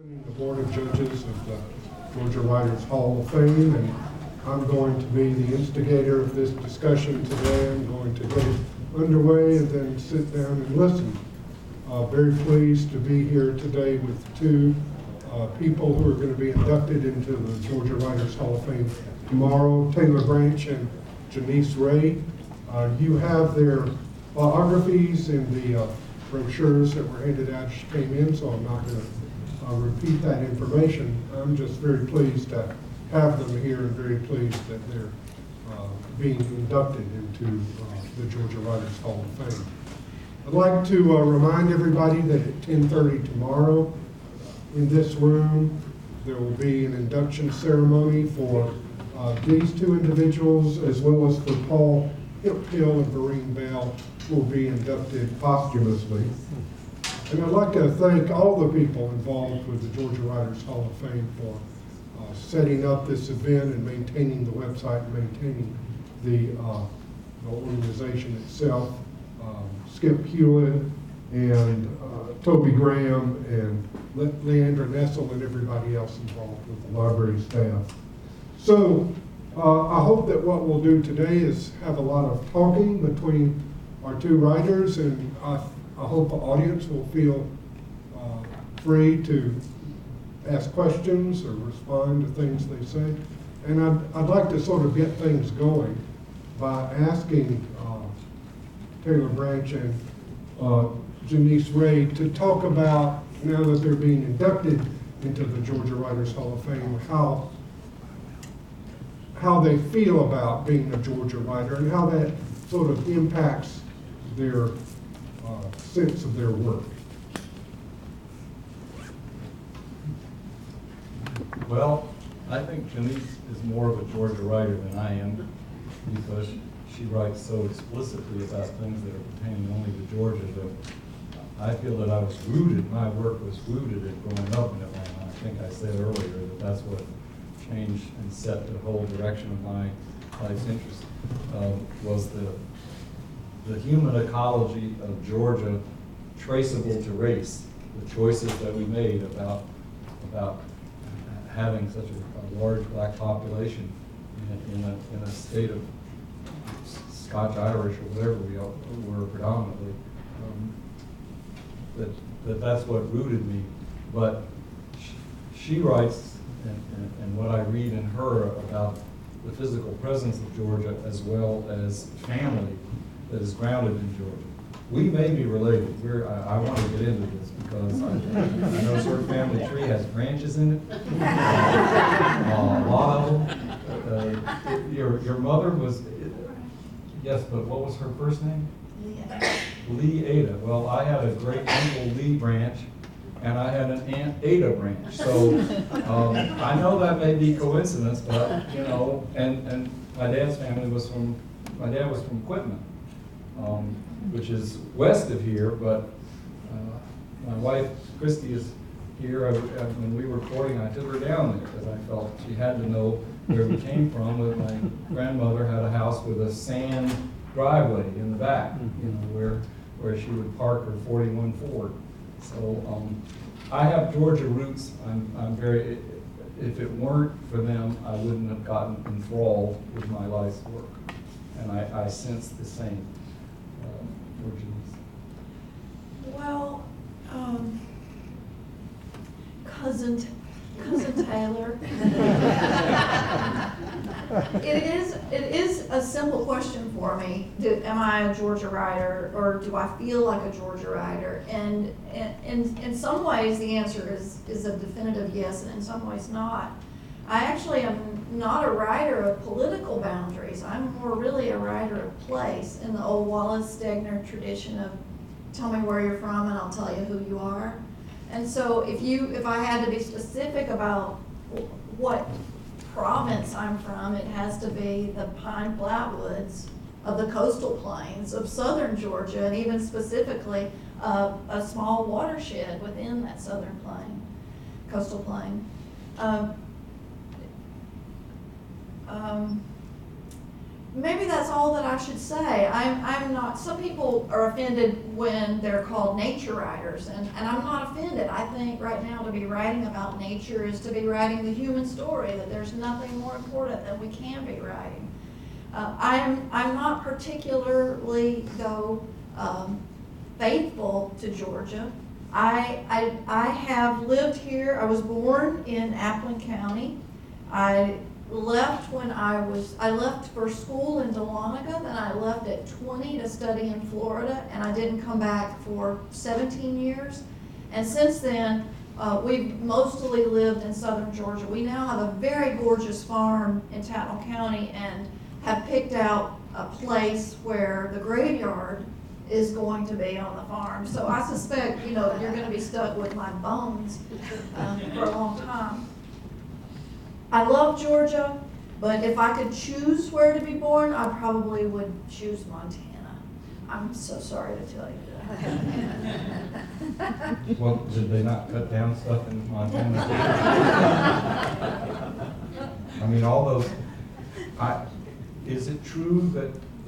Representing the Board of Judges of the Georgia Writers Hall of Fame, and I'm going to be the instigator of this discussion today. I'm going to get it underway and then sit down and listen. Very pleased to be here today with two people who are going to be inducted into the Georgia Writers Hall of Fame tomorrow, Taylor Branch and Janisse Ray. You have their biographies in the brochures that were handed out as you came in, so I'm not going to repeat that information. I'm just very pleased to have them here and very pleased that they're being inducted into the Georgia Writers Hall of Fame. I'd like to remind everybody that at 10:30 tomorrow in this room there will be an induction ceremony for these two individuals, as well as for Paul Hill and Vereen Bell, who will be inducted posthumously. And I'd like to thank all the people involved with the Georgia Writers Hall of Fame for setting up this event and maintaining the website and maintaining the organization itself. Skip Hewitt and Toby Graham and Leandra Nessel and everybody else involved with the library staff. So I hope that what we'll do today is have a lot of talking between our two writers, and I hope the audience will feel free to ask questions or respond to things they say. And I'd like to sort of get things going by asking Taylor Branch and Janisse Ray to talk about, now that they're being inducted into the Georgia Writers Hall of Fame, how they feel about being a Georgia writer and how that sort of impacts their sense of their work. Well, I think Janisse is more of a Georgia writer than I am, because she writes so explicitly about things that are pertaining only to Georgia that I feel that I was rooted, my work was rooted in growing up in Atlanta. I think I said earlier that that's what changed and set the whole direction of my life's interest, was the human ecology of Georgia traceable to race, the choices that we made about having such a large black population in a state of Scotch-Irish or whatever we were predominantly, that's what rooted me. But she writes, and what I read in her about the physical presence of Georgia as well as family that is grounded in Georgia. We may be related. I want to get into this because I know her family tree has branches in it. A lot of them. Your mother was, yes, but what was her first name? Lee Ada. Well, I had a great uncle Lee Branch, and I had an aunt Ada Branch. So I know that may be coincidence, but you know, and my dad's family was from, my dad was from Quitman, which is west of here, but my wife Christy is here. When we were courting, I took her down there because I felt she had to know where we came from. But my grandmother had a house with a sand driveway in the back, you know, where she would park her 41 Ford. So I have Georgia roots. I'm very, if it weren't for them, I wouldn't have gotten enthralled with my life's work. And I sense the same. Well, cousin Taylor, it is a simple question for me. Am I a Georgia writer, or do I feel like a Georgia writer? And in some ways the answer is a definitive yes, and in some ways not. I actually am not a writer of political boundaries. I'm more really a writer of place, in the old Wallace Stegner tradition of tell me where you're from and I'll tell you who you are. And so if I had to be specific about what province I'm from, it has to be the pine flatwoods of the coastal plains of southern Georgia, and even specifically a small watershed within that southern plain, coastal plain. maybe that's all that I should say. I'm not, some people are offended when they're called nature writers, and I'm not offended. I think right now to be writing about nature is to be writing the human story, that there's nothing more important that we can be writing. I'm not particularly, though, faithful to Georgia. I have lived here. I was born in Appling County. I left I left for school in Dahlonega, then I left at 20 to study in Florida, and I didn't come back for 17 years. And since then, we've mostly lived in southern Georgia. We now have a very gorgeous farm in Tattnall County and have picked out a place where the graveyard is going to be on the farm. So I suspect, you're going to be stuck with my bones for a long time. I love Georgia, but if I could choose where to be born, I probably would choose Montana. I'm so sorry to tell you that. Well, did they not cut down stuff in Montana? I mean, all those, is it true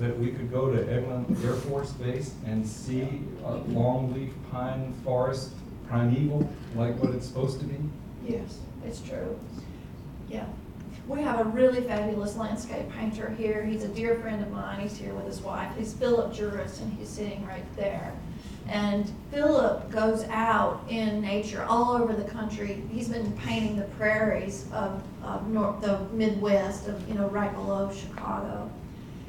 that we could go to Eglin Air Force Base and see a longleaf pine forest primeval, like what it's supposed to be? Yes, it's true. Yeah. We have a really fabulous landscape painter here. He's a dear friend of mine. He's here with his wife. He's Philip Juris, and he's sitting right there. And Philip goes out in nature all over the country. He's been painting the prairies of the Midwest, right below Chicago.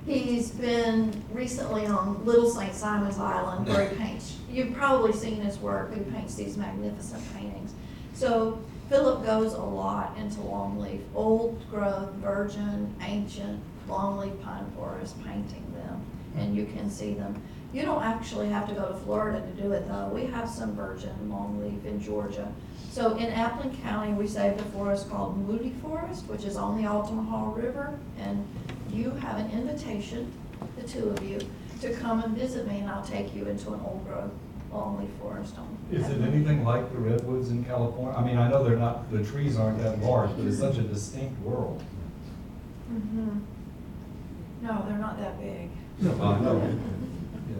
He's been recently on Little St. Simon's Island, where he paints. You've probably seen his work. He paints these magnificent paintings. So Philip goes a lot into longleaf, old growth, virgin, ancient, longleaf pine forests, painting them, and you can see them. You don't actually have to go to Florida to do it, though. We have some virgin longleaf in Georgia. So in Appling County, we saved a forest called Moody Forest, which is on the Altamaha River, and you have an invitation, the two of you, to come and visit me, and I'll take you into an old growth longleaf forest. Is it anything like the redwoods in California? I mean, I know the trees aren't that large, but it's such a distinct world. Mm-hmm. No, they're not that big. I know. Yeah.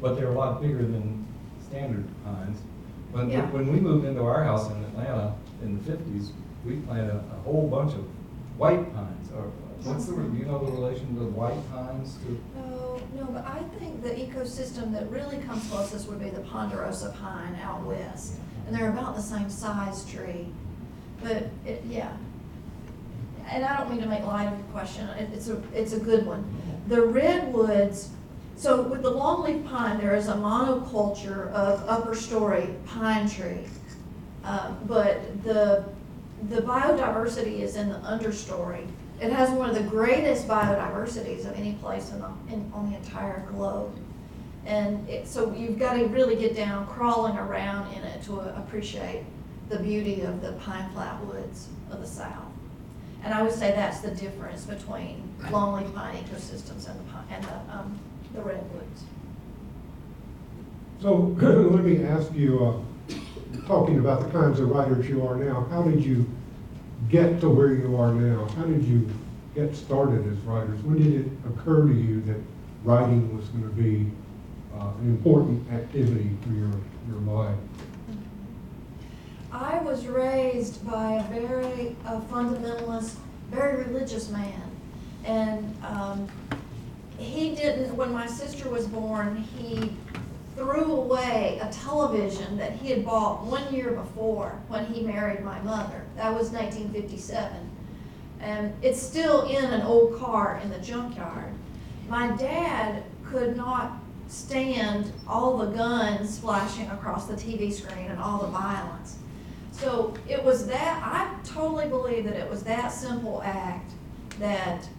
But they're a lot bigger than standard pines. When we moved into our house in Atlanta in the 50s, we planted a whole bunch of white pines. Do you know the relation of white pines to? No, but I think the ecosystem that really comes closest would be the ponderosa pine out west. And they're about the same size tree. But, yeah. And I don't mean to make light of your question. It's a good one. The redwoods, so with the longleaf pine, there is a monoculture of upper story pine tree. But the biodiversity is in the understory. It has one of the greatest biodiversities of any place on the entire globe. And so you've got to really get down crawling around in it to appreciate the beauty of the pine flatwoods of the South. And I would say that's the difference between longleaf pine ecosystems and the redwoods. So let me ask you, talking about the kinds of writers you are now, how did you get to where you are now? How did you get started as writers? When did it occur to you that writing was going to be an important activity for your life? I was raised by a very fundamentalist, very religious man. And he didn't, when my sister was born, he threw away a television that he had bought 1 year before when he married my mother. That was 1957. And it's still in an old car in the junkyard. My dad could not stand all the guns flashing across the TV screen and all the violence. So it was that, I totally believe that it was that simple act that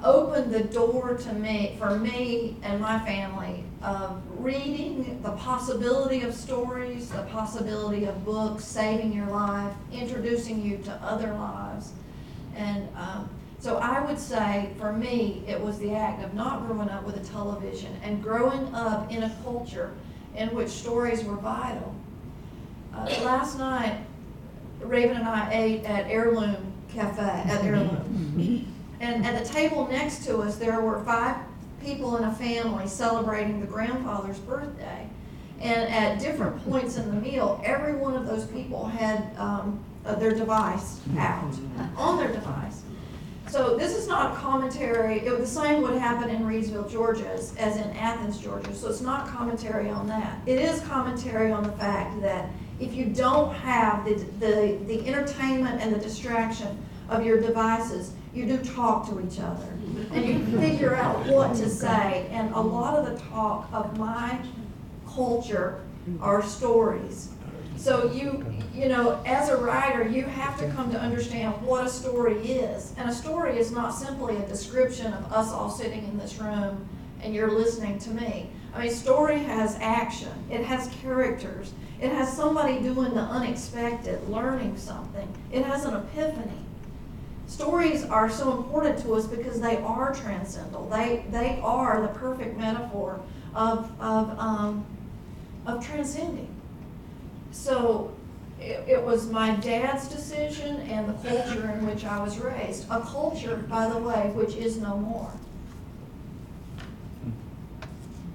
opened the door to me, for me and my family, of reading, the possibility of stories, the possibility of books, saving your life, introducing you to other lives. And so I would say, for me, it was the act of not growing up with a television and growing up in a culture in which stories were vital. Last night, Raven and I ate at Heirloom Cafe, at Heirloom. And at the table next to us, there were 5 people in a family celebrating the grandfather's birthday. And at different points in the meal, every one of those people had their device out, on their device. So this is not commentary. The same would happen in Reedsville, Georgia, as in Athens, Georgia. So it's not commentary on that. It is commentary on the fact that if you don't have the entertainment and the distraction of your devices, you do talk to each other. And you figure out what to say. And a lot of the talk of my culture are stories. So you know, as a writer, you have to come to understand what a story is. And a story is not simply a description of us all sitting in this room and you're listening to me. I mean, story has action. It has characters. It has somebody doing the unexpected, learning something. It has an epiphany. Stories are so important to us because they are transcendental. They are the perfect metaphor of transcending. So it was my dad's decision and the culture in which I was raised. A culture, by the way, which is no more.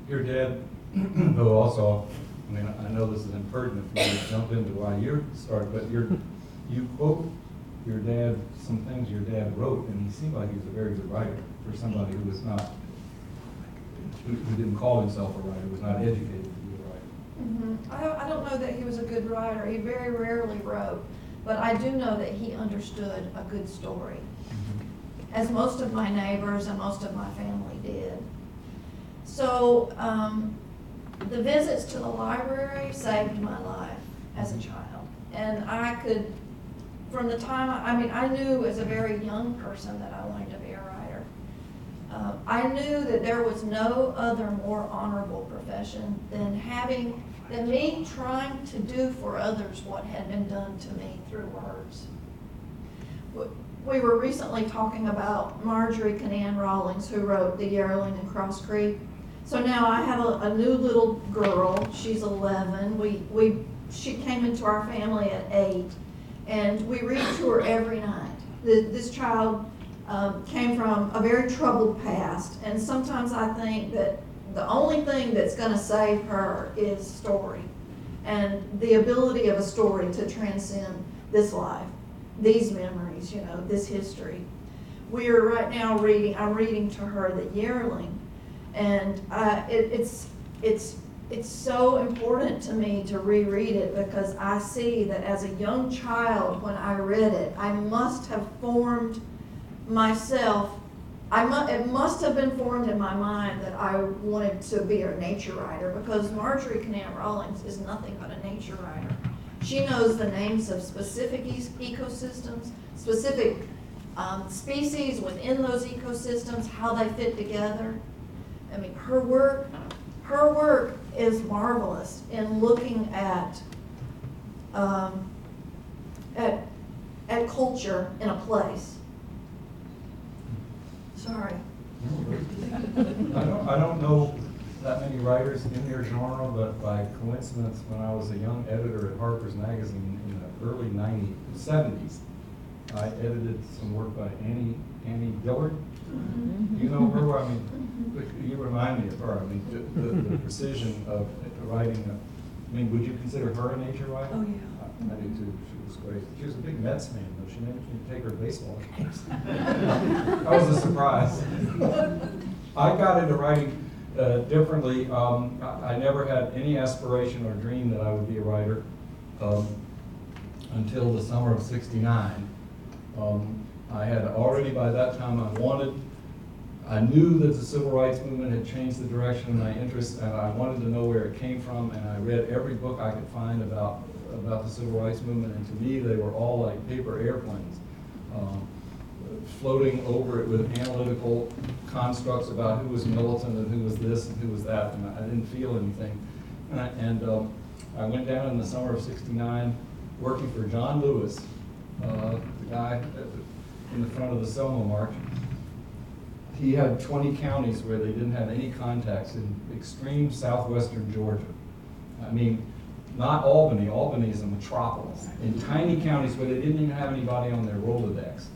Your dad, though, also, I mean, I know this is impertinent for you to jump into why you started, but you quote your dad, some things your dad wrote, and he seemed like he was a very good writer for somebody who was not, who didn't call himself a writer, was not educated to be a writer. Mm-hmm. I don't know that he was a good writer. He very rarely wrote, but I do know that he understood a good story, as most of my neighbors and most of my family did. So the visits to the library saved my life as a child. And I could, from the time, I knew as a very young person that I wanted to be a writer. I knew that there was no other more honorable profession than me trying to do for others what had been done to me through words. We were recently talking about Marjorie Canaan Rawlings, who wrote The Yearling and Cross Creek. So now I have a new little girl. She's 11. She came into our family at 8, and we read to her every night. This child came from a very troubled past, and sometimes I think that the only thing that's going to save her is story, and the ability of a story to transcend this life, these memories, you know, this history. We are right now I'm reading to her The Yearling, and it's so important to me to reread it because I see that as a young child when I read it, I must have formed myself. It must have been formed in my mind that I wanted to be a nature writer, because Marjorie Canaan Rawlings is nothing but a nature writer. She knows the names of specific ecosystems, specific species within those ecosystems, how they fit together. I mean, her work is marvelous in looking at culture in a place. Sorry. I don't know that many writers in their genre, but by coincidence, when I was a young editor at Harper's Magazine in the early 70s, I edited some work by Annie Dillard. Mm-hmm. You know her? I mean, you remind me of her. I mean, the precision of writing. I mean, would you consider her a nature writer? Oh, yeah. I do too. She was great. She was a big Mets fan, though. She managed to take her baseball games. That was a surprise. I got into writing differently. I never had any aspiration or dream that I would be a writer until the summer of '69. I had already, by that time, I knew that the civil rights movement had changed the direction of my interests, and I wanted to know where it came from, and I read every book I could find about the civil rights movement, and to me, they were all like paper airplanes, floating over it with analytical constructs about who was militant and who was this and who was that, and I didn't feel anything. And I went down in the summer of '69 working for John Lewis, the guy in the front of the Selma March. He had 20 counties where they didn't have any contacts in extreme southwestern Georgia. I mean, not Albany. Albany is a metropolis. In tiny counties where they didn't even have anybody on their Rolodex.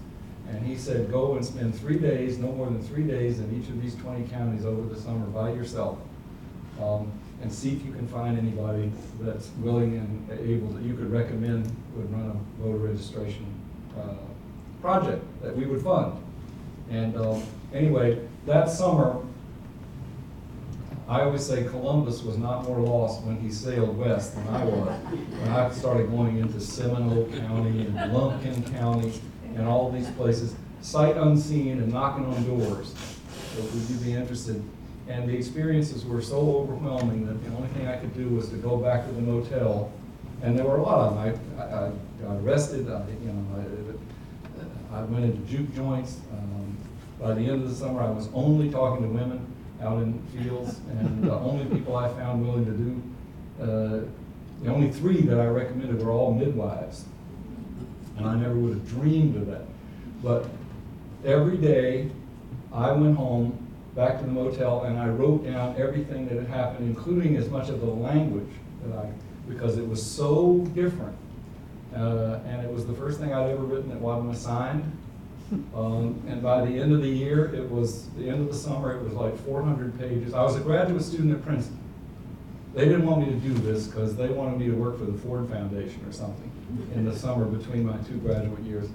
And he said, go and spend 3 days, no more than 3 days in each of these 20 counties over the summer by yourself. And see if you can find anybody that's willing and able that you could recommend would run a voter registration project that we would fund. And anyway, that summer, I always say Columbus was not more lost when he sailed west than I was. When I started going into Seminole County and Lumpkin County and all these places, sight unseen and knocking on doors. So would you be interested? And the experiences were so overwhelming that the only thing I could do was to go back to the motel. And there were a lot of them. I got arrested. I went into juke joints. By the end of the summer, I was only talking to women out in fields, and the only people I found willing to do, the only 3 that I recommended were all midwives. And I never would have dreamed of that. But every day, I went home, back to the motel, and I wrote down everything that had happened, including as much of the language because it was so different. And it was the first thing I'd ever written that wasn't assigned. And by the end of the year, it was the end of the summer, it was like 400 pages. I was a graduate student at Princeton. They didn't want me to do this because they wanted me to work for the Ford Foundation or something in the summer between my 2 graduate years.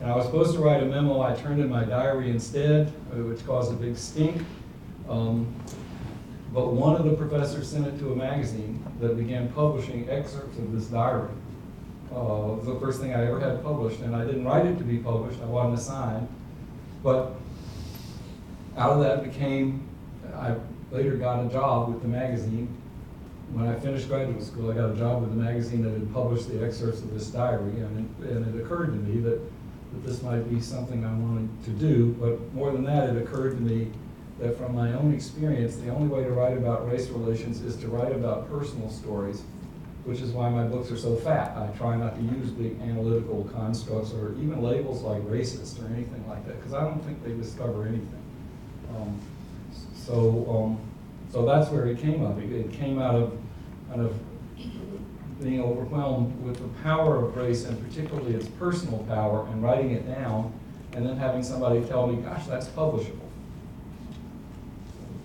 And I was supposed to write a memo. I turned in my diary instead, which caused a big stink. But one of the professors sent it to a magazine that began publishing excerpts of this diary. It was the first thing I ever had published, and I didn't write it to be published. I wasn't assigned. But out of that I later got a job with the magazine. When I finished graduate school, I got a job with the magazine that had published the excerpts of this diary, and it occurred to me that this might be something I wanted to do. But more than that, it occurred to me that from my own experience, the only way to write about race relations is to write about personal stories, which is why my books are so fat. I try not to use big analytical constructs or even labels like racist or anything like that, because I don't think they discover anything. So that's where it came up. It came out of kind of being overwhelmed with the power of race, and particularly its personal power, and writing it down, and then having somebody tell me, gosh, that's publishable.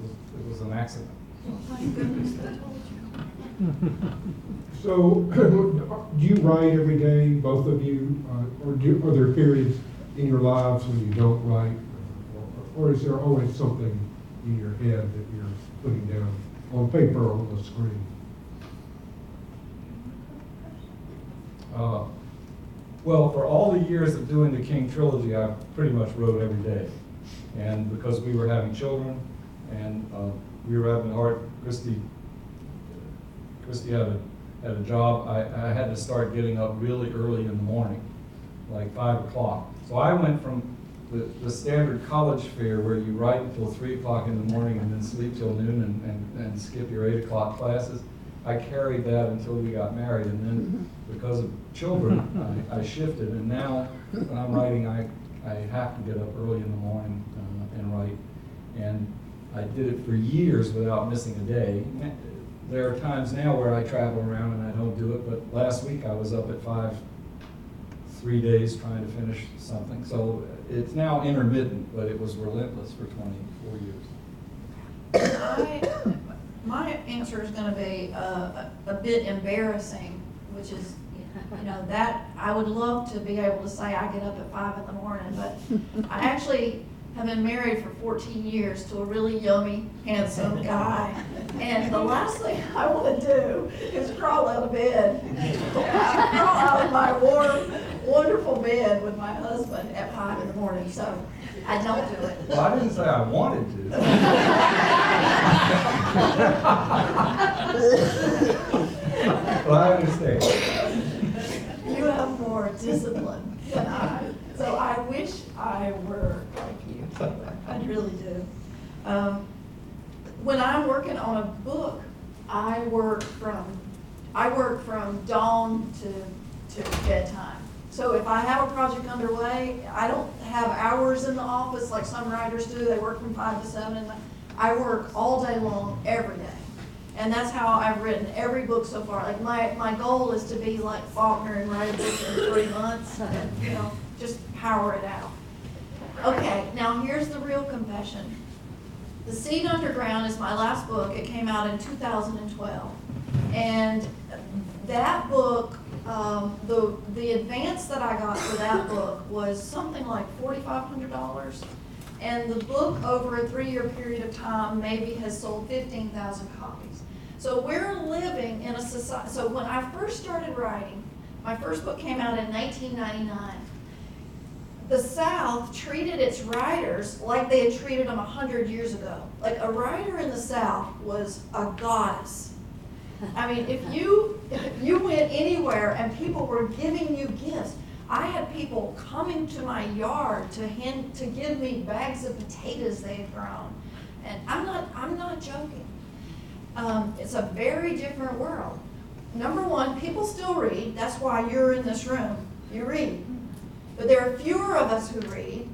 It was an accident. Thank goodness I told you. So, do you write every day, both of you, or are there periods in your lives when you don't write, or is there always something in your head that you're putting down on paper or on the screen? Well, for all the years of doing the King trilogy, I pretty much wrote every day. And because we were having children, and we were having hard, Christy had a job, I had to start getting up really early in the morning, like 5 o'clock. So I went from the standard college fare where you write until 3 o'clock in the morning and then sleep till noon and skip your 8 o'clock classes. I carried that until we got married, and then because of children, I shifted, and now when I'm writing, I have to get up early in the morning and write. And I did it for years without missing a day. There are times now where I travel around and I don't do it, but last week I was up at 5, 3 days trying to finish something. So it's now intermittent, but it was relentless for 24 years. My answer is going to be a bit embarrassing, which is, that I would love to be able to say I get up at 5 in the morning, but I actually have been married for 14 years to a really yummy, handsome guy, and the last thing I want to do is crawl out of bed. Crawl out of my warm, wonderful bed with my husband at 5 in the morning, so I don't do it. Well, I didn't say I wanted to. Well, I understand. You have more discipline than I, so I wish I were like you. I really do. When I'm working on a book, I work from dawn to bedtime. So if I have a project underway, I don't have hours in the office like some writers do. They work from 5 to 7. I work all day long, every day. And that's how I've written every book so far. Like my goal is to be like Faulkner and write a book in 3 months and, just power it out. Okay, now here's the real confession. The Seed Underground is my last book. It came out in 2012. And that book, the advance that I got for that book was something like $4,500. And the book over a 3-year period of time maybe has sold 15,000 copies. So we're living in a society. So when I first started writing, my first book came out in 1999. The South treated its writers like they had treated them 100 years ago. Like a writer in the South was a goddess. I mean, if you went anywhere and people were giving you gifts, I had people coming to my yard to give me bags of potatoes they had grown, and I'm not joking. It's a very different world. Number one, people still read. That's why you're in this room. You read. But there are fewer of us who read,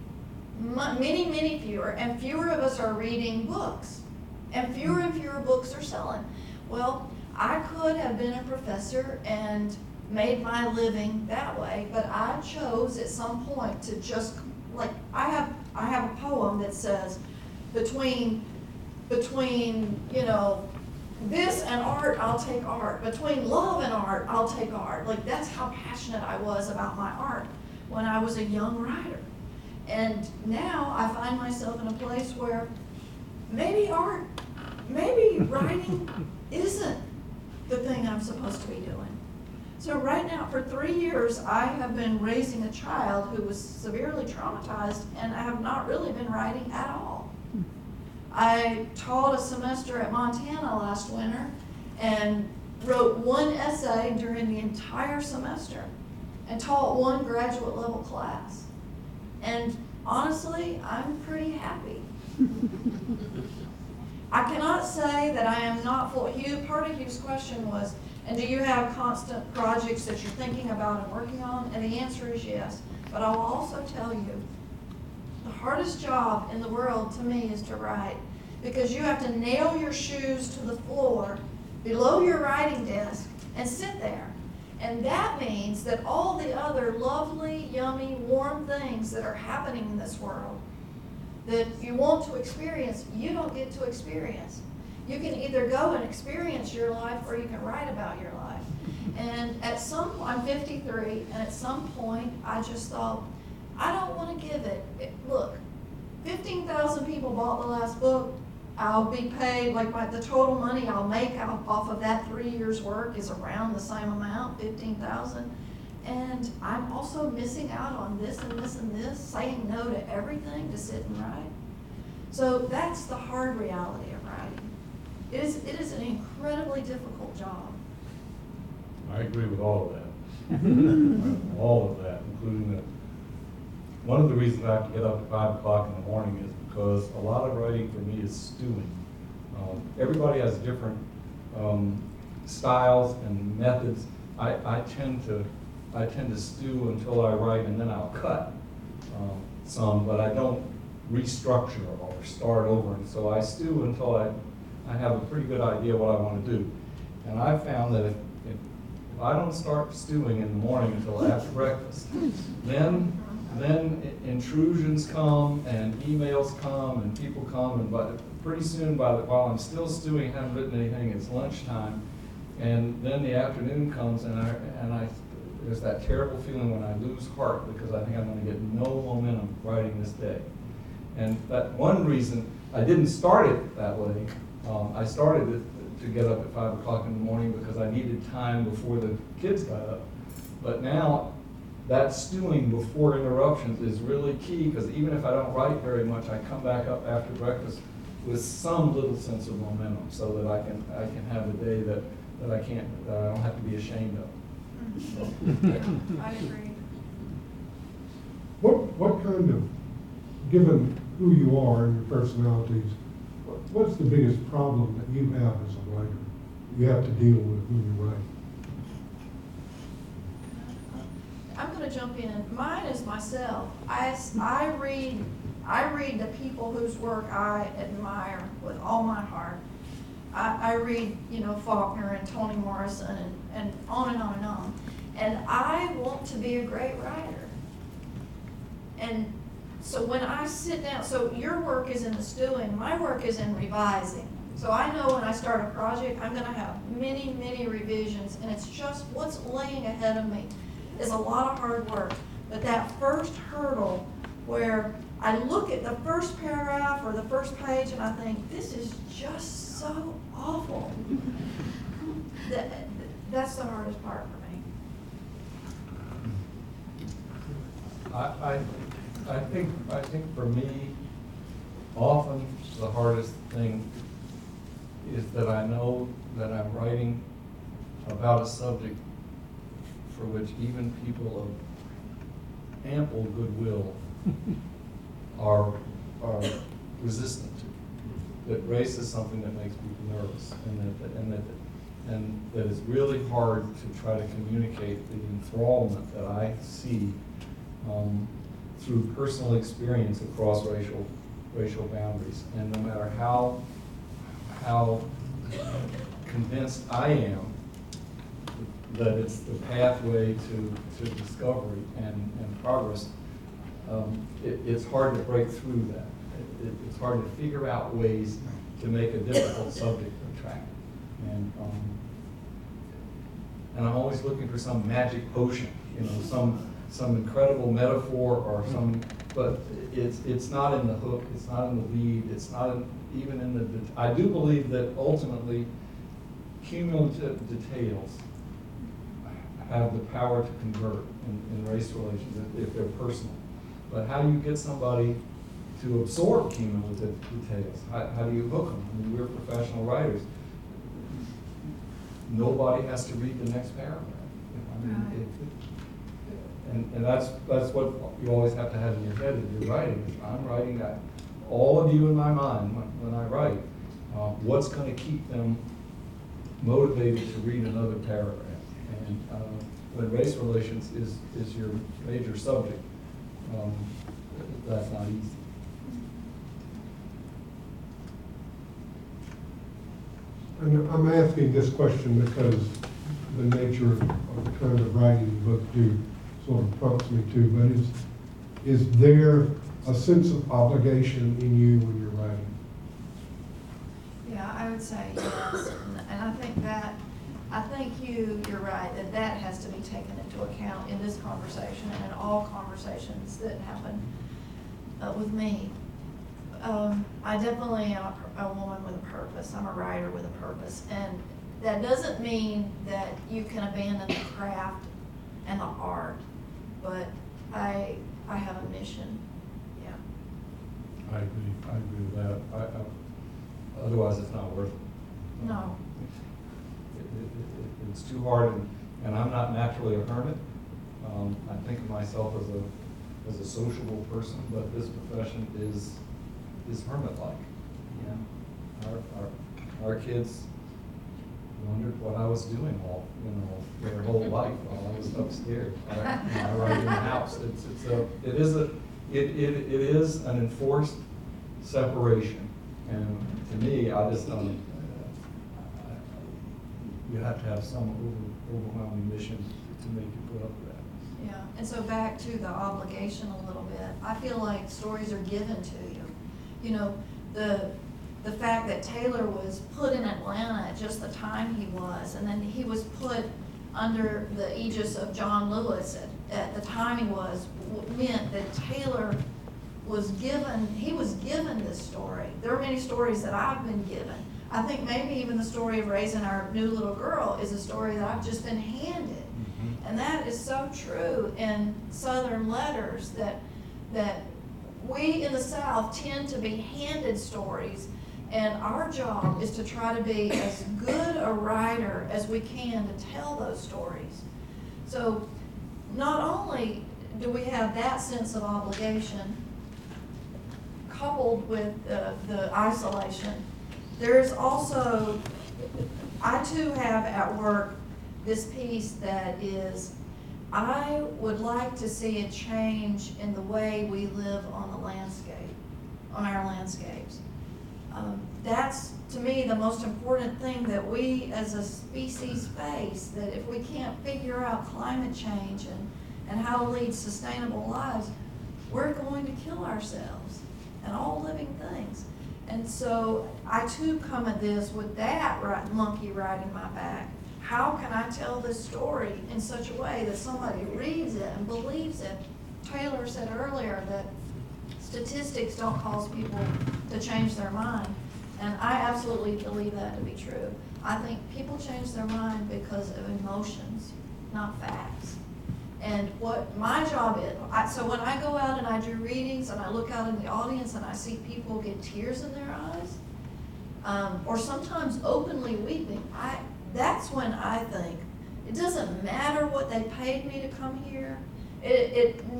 many, many fewer, and fewer of us are reading books. And fewer books are selling. Well, I could have been a professor and made my living that way, but I chose at some point to just, like, I have a poem that says, between this and art, I'll take art. Between love and art, I'll take art. Like, that's how passionate I was about my art when I was a young writer. And now I find myself in a place where maybe writing isn't the thing I'm supposed to be doing. So right now, for 3 years, I have been raising a child who was severely traumatized, and I have not really been writing at all. I taught a semester at Montana last winter and wrote one essay during the entire semester and taught one graduate level class. And honestly, I'm pretty happy. I cannot say that I am not full. Part of Hugh's question was, and do you have constant projects that you're thinking about and working on? And the answer is yes. But I will also tell you, the hardest job in the world to me is to write, because you have to nail your shoes to the floor below your writing desk and sit there. And that means that all the other lovely, yummy, warm things that are happening in this world that you want to experience, you don't get to experience. You can either go and experience your life or you can write about your life. And I'm 53, and at some point I just thought, I don't want to give it. Look, 15,000 people bought the last book. I'll be paid, the total money I'll make off of that 3 years' work is around the same amount, 15,000. And I'm also missing out on this and this and this, saying no to everything to sit and write. So that's the hard reality of writing. It is an incredibly difficult job. I agree with all of that. All of that, including that. One of the reasons I have to get up at 5 o'clock in the morning is because a lot of writing for me is stewing. Everybody has different styles and methods. I tend to stew until I write, and then I'll cut some, but I don't restructure or start over. And so I stew until I have a pretty good idea what I want to do. And I found that if I don't start stewing in the morning until after breakfast, then intrusions come and emails come and people come, and pretty soon, while I'm still stewing, haven't written anything, it's lunchtime, and then the afternoon comes, and there's that terrible feeling when I lose heart because I think I'm going to get no momentum writing this day. And that one reason I didn't start it that way. I started it to get up at 5 o'clock in the morning because I needed time before the kids got up. But now that stewing before interruptions is really key, because even if I don't write very much, I come back up after breakfast with some little sense of momentum, so that I can have a day that I don't have to be ashamed of. So, I agree. What kind of, given who you are and your personalities, what's the biggest problem that you have as a writer? You have to deal with when you write. I'm going to jump in. Mine is myself. I read the people whose work I admire with all my heart. I read, Faulkner and Toni Morrison and on and on and on. And I want to be a great writer. And So when I sit down, so your work is in the stewing, my work is in revising. So I know when I start a project, I'm gonna have many, many revisions, and it's just what's laying ahead of me is a lot of hard work. But that first hurdle where I look at the first paragraph or the first page and I think, this is just so awful. That's the hardest part for me. I think for me, often the hardest thing is that I know that I'm writing about a subject for which even people of ample goodwill are resistant to. That race is something that makes people nervous, and that it's really hard to try to communicate the enthrallment that I see through personal experience across racial boundaries. And no matter how convinced I am that it's the pathway to discovery and progress, it's hard to break through that. It's hard to figure out ways to make a difficult subject attractive. And I'm always looking for some magic potion, some incredible metaphor or but it's not in the hook, it's not in the lead, it's not even in the, I do believe that ultimately cumulative details have the power to convert in race relations if they're personal. But how do you get somebody to absorb cumulative details? How do you hook them? I mean, we're professional writers. Nobody has to read the next paragraph. I mean, and that's what you always have to have in your head if you're writing. Is I'm writing that. All of you in my mind when I write, what's going to keep them motivated to read another paragraph? And when race relations is your major subject, that's not easy. And I'm asking this question because the nature of the kind of writing the book do sort of prompts me to, but is there a sense of obligation in you when you're writing? Yeah, I would say yes, and I think you're right, that has to be taken into account in this conversation and in all conversations that happen with me. I definitely am a woman with a purpose. I'm a writer with a purpose, and that doesn't mean that you can abandon the craft and the art, but I have a mission. Yeah. I agree with that. Otherwise, it's not worth it. No. It's too hard, and I'm not naturally a hermit. I think of myself as a sociable person, but this profession is hermit-like. Our kids wondered what I was doing their whole life while I was upstairs. I write in the house. It is an enforced separation, and to me, I just don't. You have to have some overwhelming mission to make you put up with that. Yeah, and so back to the obligation a little bit. I feel like stories are given to you. You know, the fact that Taylor was put in Atlanta at just the time he was, and then he was put under the aegis of John Lewis at the time he was, meant that Taylor was given this story. There are many stories that I've been given. I think maybe even the story of raising our new little girl is a story that I've just been handed. Mm-hmm. And that is so true in Southern letters that we in the South tend to be handed stories, and our job is to try to be as good a writer as we can to tell those stories. So not only do we have that sense of obligation coupled with the isolation, there's also, I too have at work this piece that is, I would like to see a change in the way we live on the landscape, on our landscapes. That's, to me, the most important thing that we as a species face, that if we can't figure out climate change and how to lead sustainable lives, we're going to kill ourselves and all living things. And so I too come at this with that monkey riding my back. How can I tell this story in such a way that somebody reads it and believes it? Taylor said earlier that statistics don't cause people to change their mind. And I absolutely believe that to be true. I think people change their mind because of emotions, not facts. And what my job is, so when I go out and I do readings and I look out in the audience and I see people get tears in their eyes, or sometimes openly weeping, that's when I think, it doesn't matter what they paid me to come here.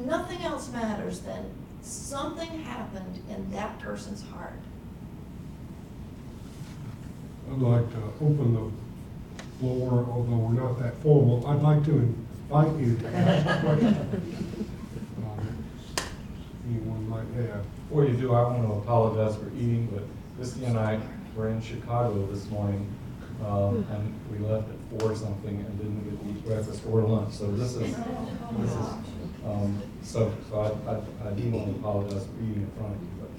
Nothing else matters than something happened in that person's heart. I'd like to open the floor, although we're not that formal. I'd like to invite you to ask a question. Anyone might have. Before you do, I want to apologize for eating, but Christy and I were in Chicago this morning, and we left at 4 something and didn't get to eat breakfast or lunch. So so I do want to apologize for eating in front of you, but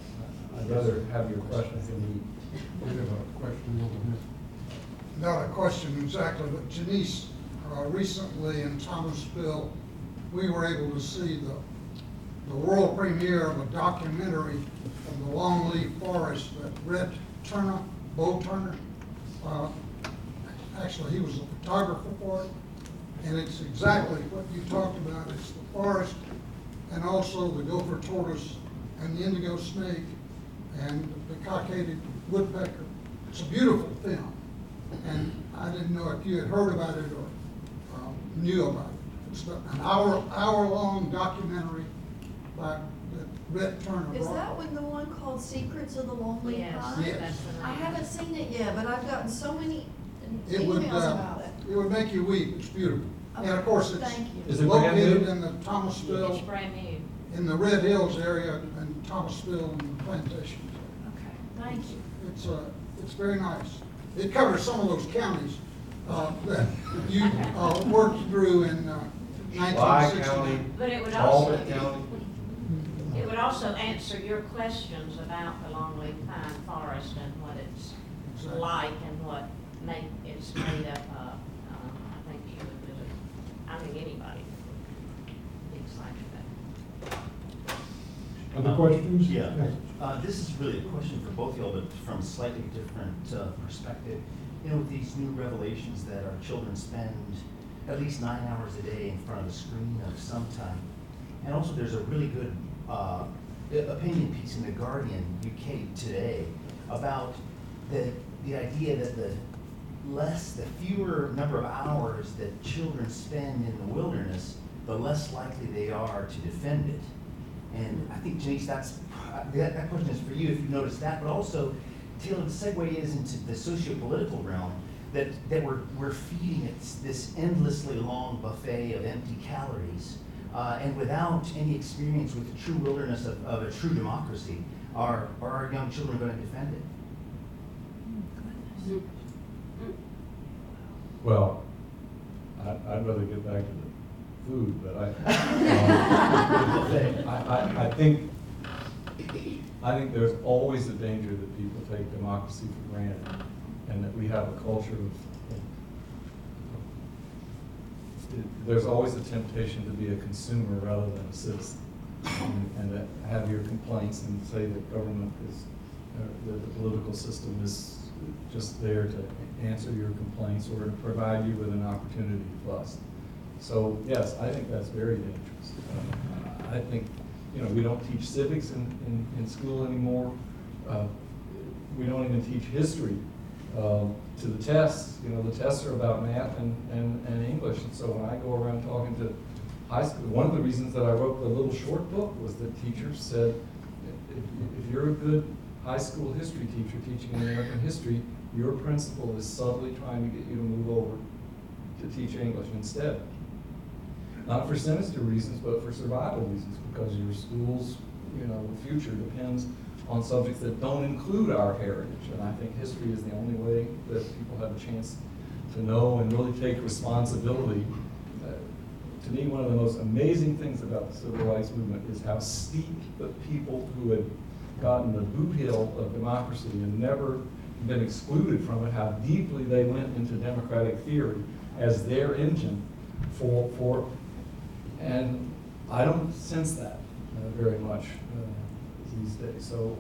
I'd rather have your questions than eat. We have a question over here. Not a question exactly, but Janisse, recently in Thomasville, we were able to see the world premiere of a documentary of the longleaf forest that Red Turner, Bo Turner, actually he was a photographer for it, and it's exactly what you talked about. It's the forest and also the gopher tortoise and the indigo snake and the cockaded woodpecker. It's a beautiful film, and I didn't know if you had heard about it or knew about it. It's an hour-long documentary by Red Turner. Is that the one called Secrets of the Lonely Pine? Yes. That's the I name. haven't seen it yet, but I've gotten so many It would, emails about it. it would make you weep. It's beautiful. And of course, it's Thank you. Is it brand new? located in the It's Thomasville, brand new. in the Red Hills area in Thomasville and Plantation. Okay, thank you. It's very nice. It covers some of those counties that you worked through in Lye 1969. County, But it would also, Talbot County. it would also answer your questions about the longleaf pine forest and what it's Exactly. like and what it's made up of. I think you would really, I think anybody would be excited about it. Other questions? Yeah, Yes. this is really a question for both of y'all, but from a slightly different perspective. You know, with these new revelations that our children spend at least 9 hours a day in front of the screen of some time. And also there's a really good opinion piece in The Guardian UK today about the idea that the fewer number of hours that children spend in the wilderness, the less likely they are to defend it. And I think, Janisse, that question is for you, if you noticed that, but also, Taylor, the segue is into the socio-political realm, that we're feeding it this endlessly long buffet of empty calories, and without any experience with the true wilderness of a true democracy, are our young children going to defend it? Well, I'd rather get back to the food, but I think there's always a danger that people take democracy for granted, and that we have a culture of there's always a temptation to be a consumer rather than a citizen, and to have your complaints and say that government is, the political system is just there to answer your complaints or to provide you with an opportunity to fuss. So yes, I think that's very dangerous. I think, we don't teach civics in school anymore. We don't even teach history to the tests. The tests are about math and English. And so when I go around talking to high school, one of the reasons that I wrote the little short book was that teachers said, if you're a good high school history teacher teaching American history, your principal is subtly trying to get you to move over to teach English instead. Not for sinister reasons, but for survival reasons, because your school's future depends on subjects that don't include our heritage. And I think history is the only way that people have a chance to know and really take responsibility to me, one of the most amazing things about the civil rights movement is how steep the people who had gotten the boot hill of democracy and never been excluded from it, how deeply they went into democratic theory as their engine for and I don't sense that very much these days. So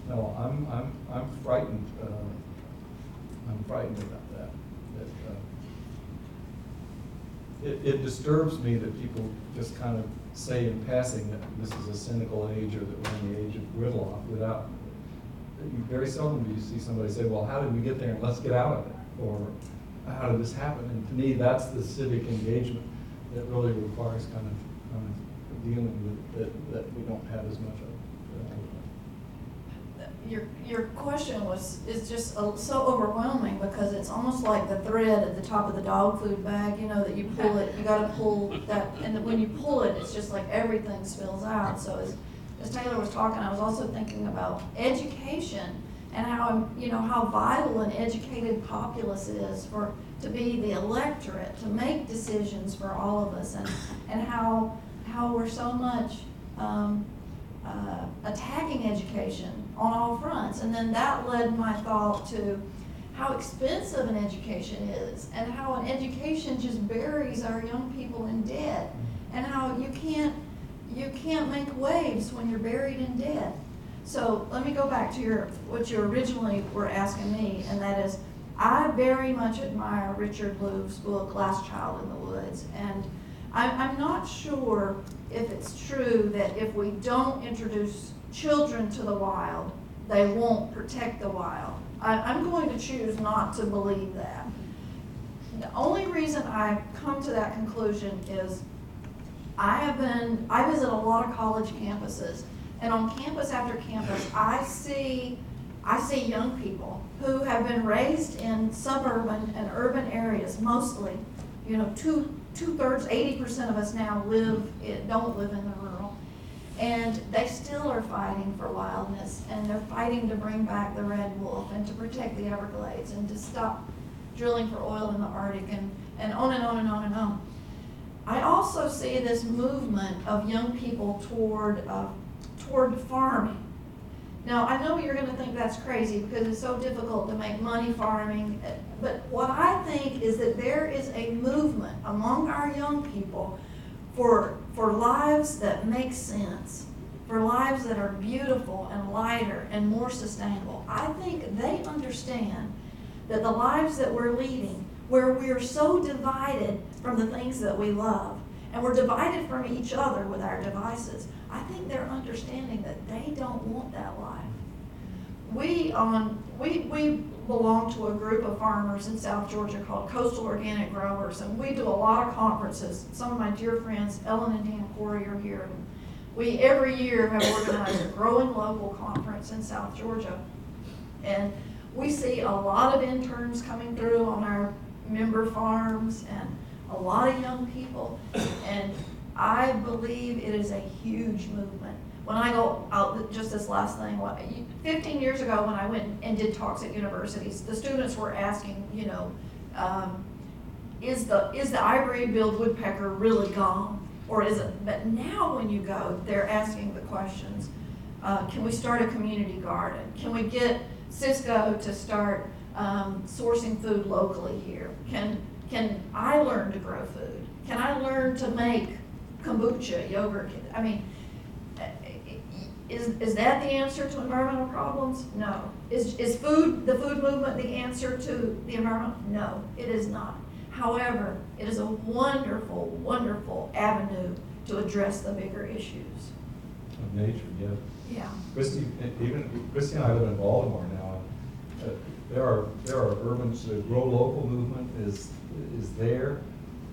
no, I'm frightened. I'm frightened about that. It disturbs me that people just kind of say in passing that this is a cynical age or that we're in the age of gridlock without. Very seldom do you see somebody say, "Well, how did we get there? And let's get out of it," or "How did this happen?" And to me, that's the civic engagement that really requires kind of dealing with that we don't have as much of. Your question is just so overwhelming because it's almost like the thread at the top of the dog food bag, you know, that you pull it, you gotta pull that, and when you pull it, it's just like everything spills out. So as Taylor was talking, I was also thinking about education and how, you know, how vital an educated populace is to be the electorate, to make decisions for all of us, and how we're so much attacking education on all fronts. And then that led my thought to how expensive an education is and how an education just buries our young people in debt, and how you can't make waves when you're buried in debt. So let me go back to what you originally were asking me, and that is, I very much admire Richard Louve's book, Last Child in the Woods, and I'm not sure if it's true that if we don't introduce children to the wild, they won't protect the wild. I'm going to choose not to believe that. The only reason I come to that conclusion is I visit a lot of college campuses, and on campus after campus, I see young people who have been raised in suburban and urban areas mostly. You know, two-thirds, 80% of us now don't live in the rural. And they still are fighting for wildness, and they're fighting to bring back the red wolf and to protect the Everglades and to stop drilling for oil in the Arctic, and on and on and on and on. I also see this movement of young people toward farming. Now, I know you're going to think that's crazy because it's so difficult to make money farming, but what I think is that there is a movement among our young people for lives that make sense, for lives that are beautiful and lighter and more sustainable. I think they understand that the lives that we're leading, where we're so divided from the things that we love, and we're divided from each other with our devices, I think they're understanding that they don't want that life. We belong to a group of farmers in South Georgia called Coastal Organic Growers, and we do a lot of conferences. Some of my dear friends, Ellen and Dan Corey, are here. We every year have organized a Growing Local conference in South Georgia, and we see a lot of interns coming through on our member farms and a lot of young people, and I believe it is a huge movement. When I go out, just this last thing, 15 years ago when I went and did talks at universities, the students were asking, you know, is the ivory-billed woodpecker really gone? Or is it, but now when you go, they're asking the questions, can we start a community garden? Can we get Cisco to start sourcing food locally here? Can I learn to grow food? Can I learn to make kombucha, yogurt? I mean, is that the answer to environmental problems? No. Is the food movement the answer to the environment? No, it is not. However, it is a wonderful, wonderful avenue to address the bigger issues. Of nature, yeah. Yeah. Christy and I live in Baltimore now. There are urban, the Grow Local movement is there.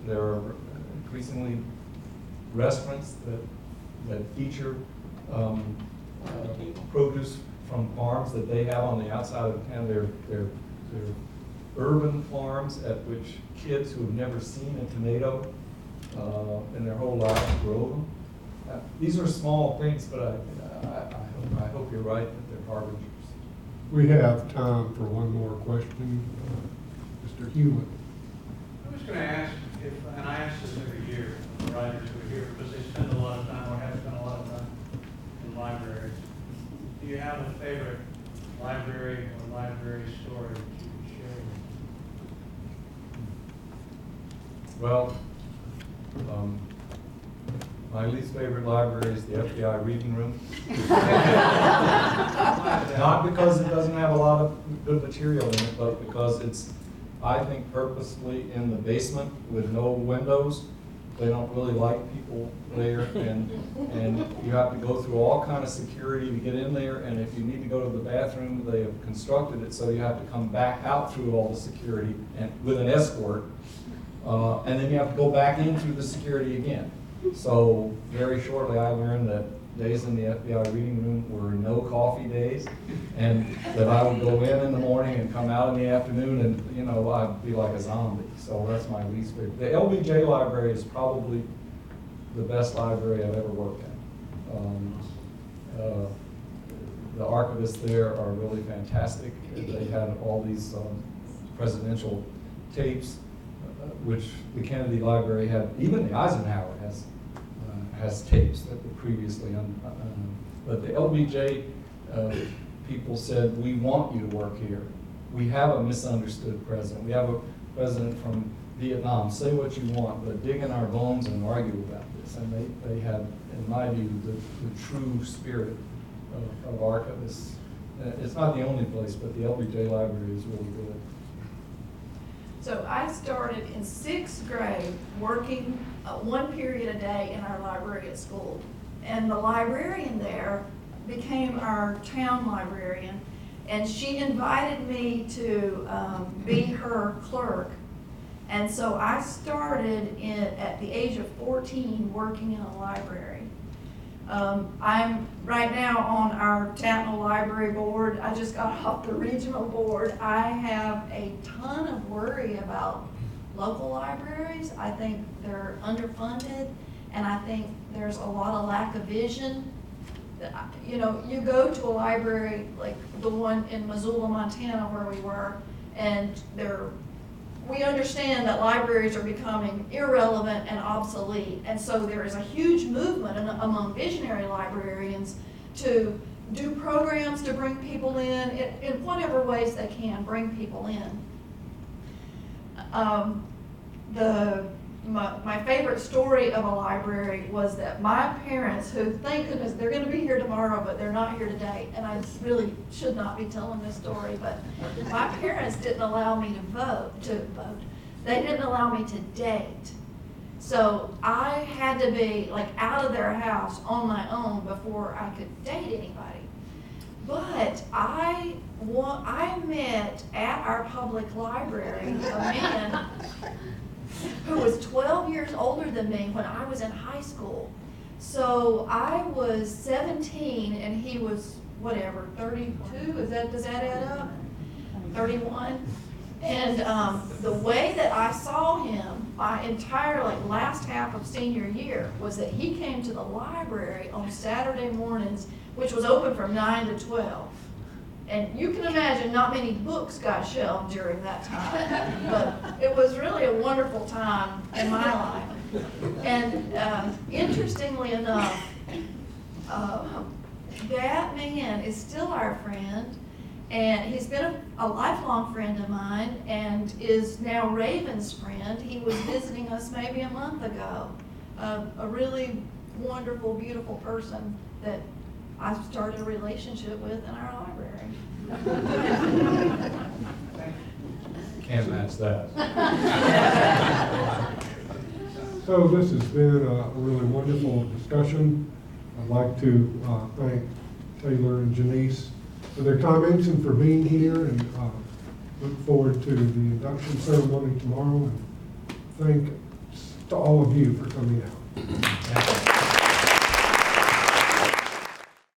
There are increasingly restaurants that feature produce from farms that they have on the outside of town. They're urban farms at which kids who have never seen a tomato in their whole lives grow them. These are small things, but I hope you're right that they're harbingers. We have time for one more question. Mr. Hewitt. I was going to ask and I ask this every year, the writers who are here, because they spend a lot of time, or have spent a lot of time in libraries. Do you have a favorite library or library story that you can share with Well, my least favorite library is the FBI reading room. Not because it doesn't have a lot of good material in it, but because it's, I think, purposefully in the basement with no windows. They don't really like people there, and you have to go through all kind of security to get in there, and if you need to go to the bathroom, they have constructed it so you have to come back out through all the security and with an escort, and then you have to go back in through the security again. So very shortly I learned that days in the FBI reading room were no coffee days, and that I would go in the morning and come out in the afternoon, and you know, I'd be like a zombie. So that's my least favorite. The LBJ library is probably the best library I've ever worked in. The archivists there are really fantastic. They had all these presidential tapes, which the Kennedy Library had. Even the Eisenhower has tapes that were previously but the LBJ people said, we want you to work here. We have a misunderstood president. We have a president from Vietnam. Say what you want, but dig in our bones and argue about this. And they had, in my view, the true spirit of archivists. It's not the only place, but the LBJ Library is really good. So I started in 6th grade working one period a day in our library at school. And the librarian there became our town librarian. And she invited me to be her clerk. And so I started at the age of 14 working in a library. I'm right now on our Tatnall Library Board. I just got off the regional board. I have a ton of worry about local libraries. I think they're underfunded, and I think there's a lot of lack of vision. You know, you go to a library like the one in Missoula, Montana, where we were, and we understand that libraries are becoming irrelevant and obsolete. And so there is a huge movement among visionary librarians to do programs to bring people in whatever ways they can bring people in. My favorite story of a library was that my parents, who thank goodness they're going to be here tomorrow, but they're not here today, and I really should not be telling this story, but my parents didn't allow me to vote. They didn't allow me to date. So I had to be like out of their house on my own before I could date anybody. But I met at our public library a man who was 12 years older than me when I was in high school. So I was 17 and he was, whatever, 32? Does that add up? 31? And the way that I saw him my entire last half of senior year was that he came to the library on Saturday mornings, which was open from 9 to 12. And you can imagine not many books got shelved during that time, but it was really a wonderful time in my life. And interestingly enough, that man is still our friend, and he's been a lifelong friend of mine and is now Raven's friend. He was visiting us maybe a month ago. A really wonderful, beautiful person that I started a relationship with in our library. Can't match that. So this has been a really wonderful discussion. I'd like to thank Taylor and Janisse for their comments and for being here, and look forward to the induction ceremony tomorrow, and thank to all of you for coming out.